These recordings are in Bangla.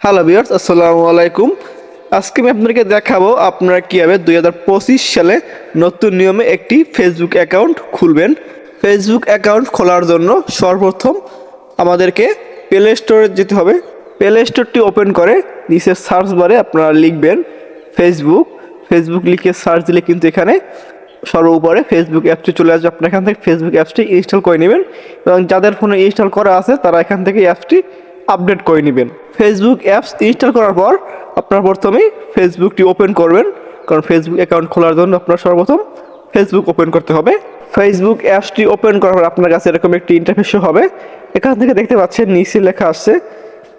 হ্যালো ভিউয়ার্স, আসসালামু আলাইকুম। আজকে আমি আপনাদেরকে দেখাবো আপনারা কীভাবে 2025 সালে নতুন নিয়মে একটি ফেসবুক অ্যাকাউন্ট খুলবেন। ফেসবুক অ্যাকাউন্ট খোলার জন্য সর্বপ্রথম আমাদেরকে প্লে স্টোরে যেতে হবে। প্লে স্টোরটি ওপেন করে নিচে সার্চ বারে আপনারা লিখবেন ফেসবুক। ফেসবুক লিখে সার্চ দিলে কিন্তু এখানে সর্বোপরে ফেসবুক অ্যাপটি চলে আসবে। আপনার এখান থেকে ফেসবুক অ্যাপসটি ইনস্টল করে নেবেন এবং যাদের ফোনে ইনস্টল করা আছে তারা এখান থেকে অ্যাপসটি আপডেট করে নেবেন। ফেসবুক অ্যাপস ইনস্টল করার পর আপনার প্রথমেই ফেসবুকটি ওপেন করবেন, কারণ ফেসবুক অ্যাকাউন্ট খোলার জন্য আপনার সর্বপ্রথম ফেসবুক ওপেন করতে হবে। ফেসবুক অ্যাপসটি ওপেন করার পর আপনার কাছে এরকম একটি ইন্টারফেস হবে। এখান থেকে দেখতে পাচ্ছেন নিচে লেখা আসছে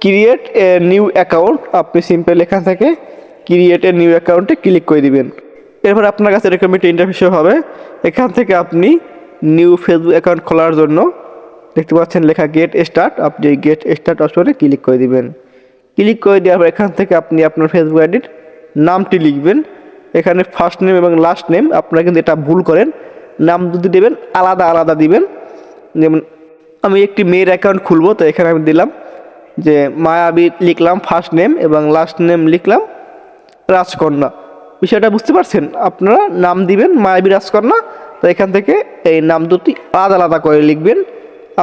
ক্রিয়েট এ নিউ অ্যাকাউন্ট। আপনি সিম্পল এখান থেকে ক্রিয়েট এ নিউ অ্যাকাউন্টে ক্লিক করে দিবেন। এরপর আপনার কাছে এরকম একটি ইন্টারফেস হবে। এখান থেকে আপনি নিউ ফেসবুক অ্যাকাউন্ট খোলার জন্য দেখতে পাচ্ছেন লেখা গেট স্টার্ট। আপনি এই গেট স্টার্ট অপশনে ক্লিক করে দিবেন। ক্লিক করে দেওয়ার পর এখান থেকে আপনি আপনার ফেসবুক আইডির নামটি লিখবেন। এখানে ফার্স্ট নেম এবং লাস্ট নেম আপনারা কিন্তু এটা ভুল করেন, নাম যদি দেবেন আলাদা আলাদা দিবেন। যেমন আমি একটি মেয়ের অ্যাকাউন্ট খুলবো, তো এখানে আমি দিলাম যে মায়াবী লিখলাম ফার্স্ট নেম এবং লাস্ট নেম লিখলাম রাজকন্যা। বিষয়টা বুঝতে পারছেন? আপনারা নাম দিবেন মায়াবী রাজকন্যা, তো এখান থেকে এই নাম দুটি আলাদা আলাদা করে লিখবেন।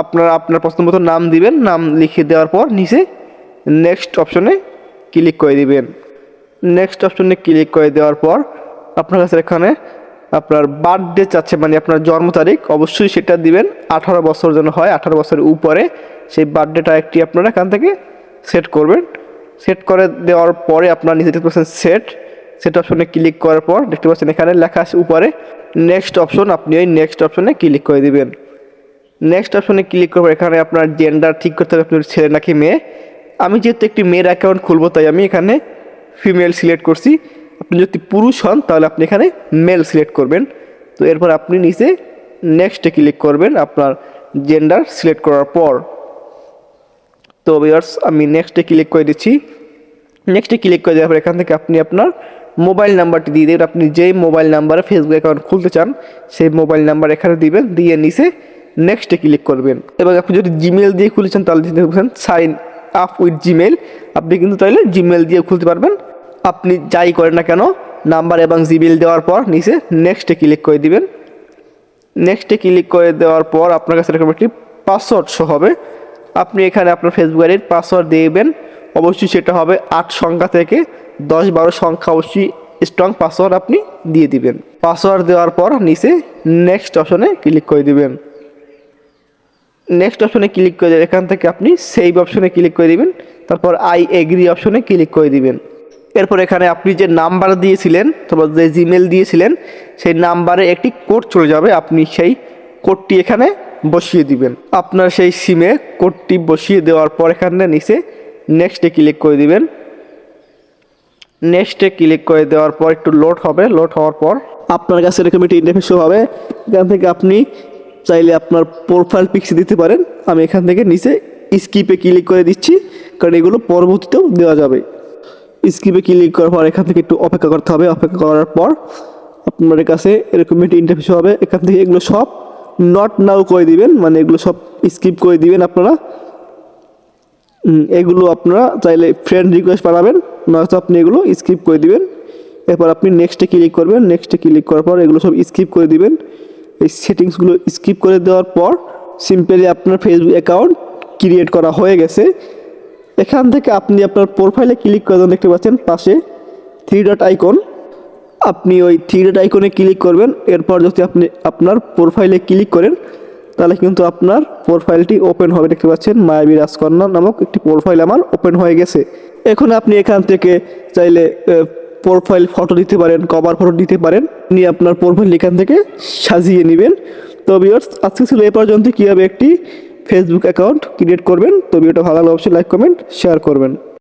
আপনারা আপনার পছন্দ মতো নাম দিবেন। নাম লিখে দেওয়ার পর নিচে নেক্সট অপশনে ক্লিক করে দিবেন। নেক্সট অপশনে ক্লিক করে দেওয়ার পর আপনার কাছে এখানে আপনার বার্থডে চাচ্ছে, মানে আপনার জন্ম তারিখ অবশ্যই সেটা দিবেন। 18 বছর যেন হয়, 18 বছরের উপরে সেই বার্থডেটা একটি আপনারা এখান থেকে সেট করবেন। সেট করে দেওয়ার পরে আপনার নিচে দেখতে পাচ্ছেন সেট অপশনে ক্লিক করার পর দেখতে পাচ্ছেন এখানে লেখা আছে উপরে নেক্সট অপশন। আপনি ওই নেক্সট অপশনে ক্লিক করে দিবেন। নেক্সট অপশনে ক্লিক করবো। এখানে আপনার জেন্ডার ঠিক করতে হবে, আপনার ছেলে নাকি মেয়ে। আমি যেহেতু একটি মেয়ের অ্যাকাউন্ট খুলবো তাই আমি এখানে ফিমেল সিলেক্ট করছি। আপনি যদি পুরুষ হন তাহলে আপনি এখানে মেল সিলেক্ট করবেন। তো এরপর আপনি নিচে নেক্সটে ক্লিক করবেন আপনার জেন্ডার সিলেক্ট করার পর। তো ভিউয়ার্স আমি নেক্সটে ক্লিক করে দিচ্ছি। নেক্সটে ক্লিক করে দেওয়ার পর এখান থেকে আপনি আপনার মোবাইল নাম্বারটি দিয়ে দেবেন। আপনি যেই মোবাইল নাম্বারে ফেসবুক অ্যাকাউন্ট খুলতে চান সেই মোবাইল নাম্বার এখানে দিবেন, দিয়ে নিচে নেক্সটে ক্লিক করবেন। এবং আপনি যদি জিমেল দিয়ে খুলেছেন তাহলে দিতে পারবেন সাইন আপ উইথ জিমেল। আপনি কিন্তু তাহলে জিমেল দিয়ে খুলতে পারবেন। আপনি যাই করেন না কেন নাম্বার এবং জিমেল দেওয়ার পর নিচে নেক্সটে ক্লিক করে দিবেন। নেক্সটে ক্লিক করে দেওয়ার পর আপনার কাছে এরকম একটি পাসওয়ার্ড শো হবে। আপনি এখানে আপনার ফেসবুক আইডির পাসওয়ার্ড দিবেন। অবশ্যই সেটা হবে 8 সংখ্যা থেকে 10-12 সংখ্যা অবশ্যই স্ট্রং পাসওয়ার্ড আপনি দিয়ে দিবেন। পাসওয়ার্ড দেওয়ার পর নিচে নেক্সট অপশনে ক্লিক করে দিবেন। নেক্সট অপশনে ক্লিক করে এখান থেকে আপনি সেভ অপশনে ক্লিক করে দিবেন। তারপর আই এগ্রি অপশনে ক্লিক করে দিবেন। এরপর এখানে আপনি যে নাম্বার দিয়েছিলেন অথবা যে জিমেল দিয়েছিলেন সেই নাম্বারে একটি কোড চলে যাবে। আপনি সেই কোডটি এখানে বসিয়ে দিবেন। আপনার সেই সিমে কোডটি বসিয়ে দেওয়ার পর এখানে নিচে নেক্সটে ক্লিক করে দিবেন। নেক্সটে ক্লিক করে দেওয়ার পর একটু লোড হবে। লোড হওয়ার পর আপনার কাছে এরকম একটি ইন্টারফেস হবে। এখান থেকে আপনি চাইলে আপনার প্রোফাইল পিকচার দিতে পারেন। আমি এখান থেকে নিচে স্কিপে ক্লিক করে দিচ্ছি, কারণ এগুলো পরবর্তীতেও দেওয়া যাবে। স্কিপে ক্লিক করার পর এখান থেকে একটু অপেক্ষা করতে হবে। অপেক্ষা করার পর আপনাদের কাছে এরকম একটি ইন্টারফেস হবে। এখান থেকে এগুলো সব নট নাও করে দিবেন, মানে এগুলো সব স্কিপ করে দিবেন আপনারা। এগুলো আপনারা চাইলে ফ্রেন্ড রিকোয়েস্ট পাঠাবেন, নয়তো আপনি এগুলো স্কিপ করে দিবেন। এরপর আপনি নেক্সটে ক্লিক করবেন। নেক্সটে ক্লিক করার পর এগুলো সব স্কিপ করে দিবেন। এই সেটিংসগুলো স্কিপ করে দেওয়ার পর সিম্পলি আপনার ফেসবুক অ্যাকাউন্ট ক্রিয়েট করা হয়ে গেছে। এখান থেকে আপনি আপনার প্রোফাইলে ক্লিক করে দেখতে পাচ্ছেন পাশে 3 ডট আইকন। আপনি ওই 3 ডট আইকনে ক্লিক করবেন। এরপর যদি আপনি আপনার প্রোফাইলে ক্লিক করেন তাহলে কিন্তু আপনার প্রোফাইলটি ওপেন হবে। দেখতে পাচ্ছেন মায়াবী রাজকন্যা নামক একটি প্রোফাইল আমার ওপেন হয়ে গেছে। এখন আপনি এখান থেকে চাইলে প্রোফাইল ফটো দিতে পারেন, কভার ফটো দিতে পারেন। আপনি আপনার প্রোফাইল এখান থেকে সাজিয়ে নেবেন। তো ভিউয়ার্স আজকে ছিল এ পর্যন্ত কীভাবে একটি ফেসবুক অ্যাকাউন্ট ক্রিয়েট করবেন। তো ভিডিওটা ভালো লাগলে অবশ্যই লাইক কমেন্ট শেয়ার করবেন।